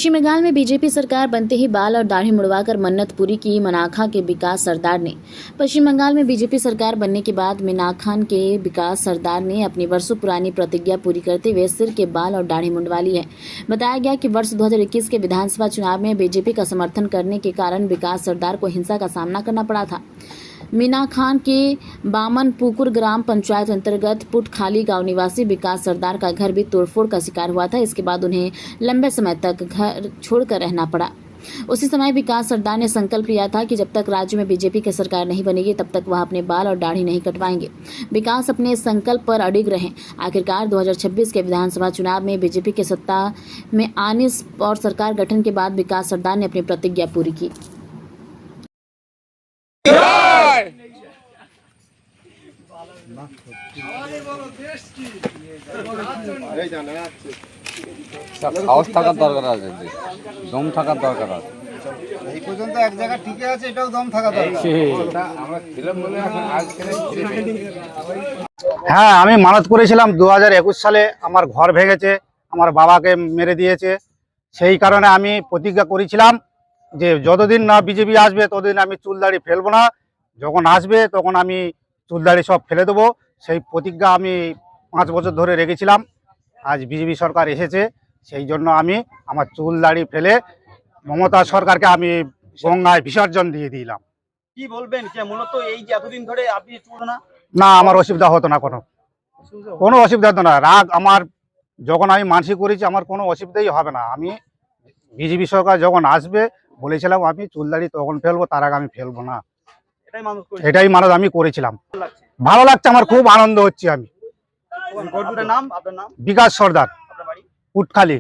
पश्चिम बंगाल में बीजेपी सरकार बनते ही बाल और दाढ़ी मुड़वाकर मन्नत पूरी की मनाखा के विकास सरदार ने। पश्चिम बंगाल में बीजेपी सरकार बनने के बाद मनाखान के विकास सरदार ने अपनी वर्षों पुरानी प्रतिज्ञा पूरी करते हुए सिर के बाल और दाढ़ी मुंडवा ली है। बताया गया कि वर्ष 2021 के विधानसभा चुनाव में बीजेपी का समर्थन करने के कारण विकास सरदार को हिंसा का सामना करना पड़ा था। मीना खान के बामनपुकुर ग्राम पंचायत अंतर्गत पुटखाली गांव निवासी विकास सरदार का घर भी तोड़फोड़ का शिकार हुआ था। इसके बाद उन्हें लंबे समय तक घर छोड़कर रहना पड़ा। उसी समय विकास सरदार ने संकल्प लिया था कि जब तक राज्य में बीजेपी की सरकार नहीं बनेगी तब तक वह अपने बाल और दाढ़ी नहीं कटवाएंगे। विकास अपने इस संकल्प पर अडिग रहे। आखिरकार 2026 के विधानसभा चुनाव में बीजेपी के सत्ता में आने और सरकार गठन के बाद विकास सरदार ने अपनी प्रतिज्ञा पूरी की। সাহস থাকার দরকার আছে, দম থাকার দরকার আছে। এই পর্যন্ত এক জায়গা টিকে আছে, এটাও দম থাকা দরকার। হ্যাঁ, আমি মানত করেছিলাম 2021 সালে আমার ঘর ভেঙেছে, আমার বাবাকে মেরে দিয়েছে। সেই কারণে আমি প্রতিজ্ঞা করেছিলাম যে যতদিন না বিজেপি আসবে ততদিন আমি চুল দাড়ি ফেলবো না, যখন আসবে তখন আমি চুল দাড়ি সব ফেলে দেবো। সেই প্রতিজ্ঞা আমি 5 বছর ধরে রেখেছিলাম। আজ বিজেপি সরকার এসেছে, সেই জন্য আমি আমার চুল দাড়ি ফেলে মমতা সরকারকে আমি গঙ্গায় বিসর্জন দিয়ে দিলাম। কি বলবেন যে মূলত এই যে এতদিন ধরে আপনি চুল না, আমার অসুবিধা হতো না, কোনো অসুবিধা হতো না। রাগ আমার যখন আমি মানসিক করেছি আমার কোনো অসুবিধাই হবে না। আমি বিজেপি সরকার যখন আসবে বলেছিলাম আমি চুল দাড়ি তখন ফেলবো, তার আগে আমি ফেলবো না। এটাই মানত আমি করেছিলাম। ভালো লাগছে, আমার খুব আনন্দ হচ্ছে। আমি নাম আপনার নাম বিকাশ সর্দার, পুটখালি।